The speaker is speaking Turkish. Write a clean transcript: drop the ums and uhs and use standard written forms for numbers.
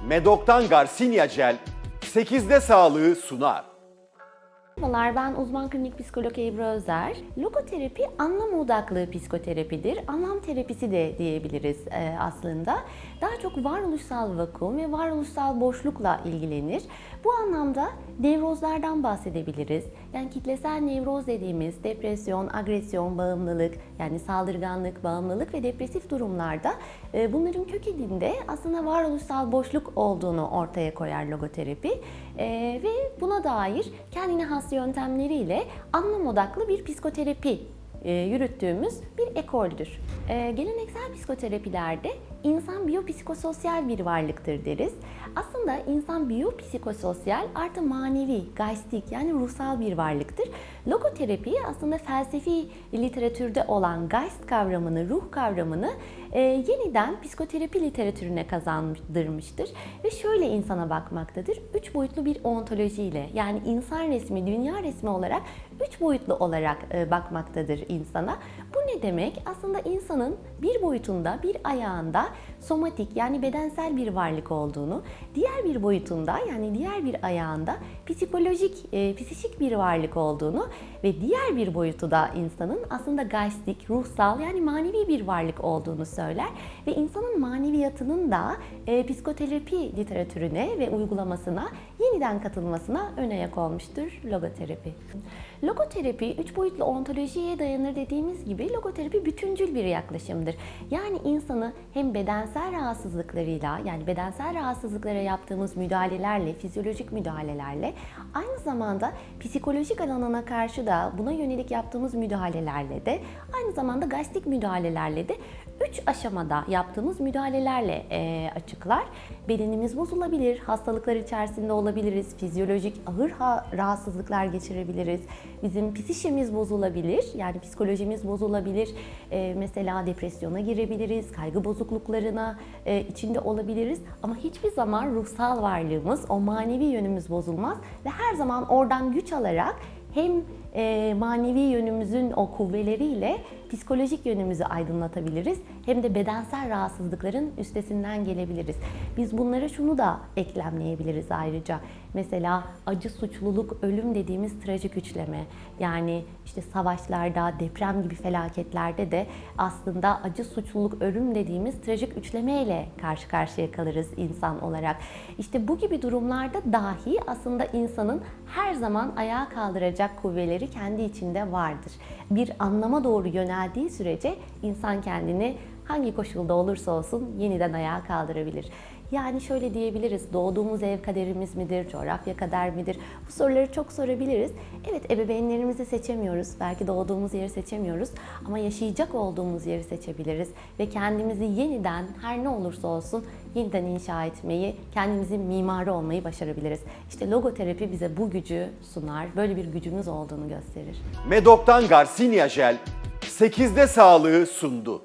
Medok'tan Garcinia Gel 8'de sağlığı sunar. Merhabalar, ben uzman klinik psikolog Ebru Özer. Logoterapi anlam odaklı psikoterapidir. Anlam terapisi de diyebiliriz aslında. Daha çok varoluşsal vakum ve varoluşsal boşlukla ilgilenir. Bu anlamda nevrozlardan bahsedebiliriz. Yani kitlesel nevroz dediğimiz depresyon, agresyon, bağımlılık, yani saldırganlık, bağımlılık ve depresif durumlarda bunların kökeninde aslında varoluşsal boşluk olduğunu ortaya koyar logoterapi. Ve buna dair kendine has yöntemleriyle anlam odaklı bir psikoterapi yürüttüğümüz bir ekoldür. Geleneksel psikoterapilerde insan biyopsikososyal bir varlıktır deriz. Aslında insan biyopsikososyal artı manevi, geistik yani ruhsal bir varlıktır. Logoterapi aslında felsefi literatürde olan geist kavramını, ruh kavramını yeniden psikoterapi literatürüne kazandırmıştır. Ve şöyle insana bakmaktadır. 3 boyutlu bir ontolojiyle yani insan resmi, dünya resmi olarak 3 boyutlu olarak bakmaktadır insana. Bu ne demek? Aslında insanın bir boyutunda, bir ayağında somatik yani bedensel bir varlık olduğunu, diğer bir boyutunda yani diğer bir ayağında psikolojik, psikik bir varlık olduğunu ve diğer bir boyutu da insanın aslında geistik, ruhsal yani manevi bir varlık olduğunu söyler ve insanın maneviyatının da psikoterapi literatürüne ve uygulamasına yeniden katılmasına ön ayak olmuştur logoterapi. Logoterapi 3 boyutlu ontolojiye dayanır dediğimiz gibi logoterapi bütüncül bir yaklaşımdır. Yani insanı hem bedensel rahatsızlıklarıyla yani bedensel rahatsızlıklara yaptığımız müdahalelerle, fizyolojik müdahalelerle aynı zamanda psikolojik alanına karşı da buna yönelik yaptığımız müdahalelerle de aynı zamanda gazetlik müdahalelerle de 3 aşamada yaptığımız müdahalelerle açıklar. Bedenimiz bozulabilir, hastalıklar içerisinde olabiliriz, fizyolojik ağır rahatsızlıklar geçirebiliriz, bizim psişemiz bozulabilir, yani psikolojimiz bozulabilir, mesela depresyona girebiliriz, kaygı bozukluklarına içinde olabiliriz ama hiçbir zaman ruhsal varlığımız, o manevi yönümüz bozulmaz ve her zaman oradan güç alarak hem manevi yönümüzün o kuvveleriyle psikolojik yönümüzü aydınlatabiliriz hem de bedensel rahatsızlıkların üstesinden gelebiliriz. Biz bunlara şunu da eklemleyebiliriz ayrıca. Mesela acı, suçluluk, ölüm dediğimiz trajik üçleme. Yani işte savaşlarda, deprem gibi felaketlerde de aslında acı, suçluluk, ölüm dediğimiz trajik üçlemeyle karşı karşıya kalırız insan olarak. İşte bu gibi durumlarda dahi aslında insanın her zaman ayağa kaldıracak kuvveleri kendi içinde vardır. Bir anlama doğru yöneldiği sürece insan kendini hangi koşulda olursa olsun yeniden ayağa kaldırabilir. Yani şöyle diyebiliriz, doğduğumuz ev kaderimiz midir, coğrafya kader midir? Bu soruları çok sorabiliriz. Evet, ebeveynlerimizi seçemiyoruz, belki doğduğumuz yeri seçemiyoruz ama yaşayacak olduğumuz yeri seçebiliriz ve kendimizi yeniden her ne olursa olsun yeniden inşa etmeyi, kendimizin mimarı olmayı başarabiliriz. İşte logoterapi bize bu gücü sunar, böyle bir gücümüz olduğunu gösterir. Medok'tan Garcinia Gel 8'de sağlığı sundu.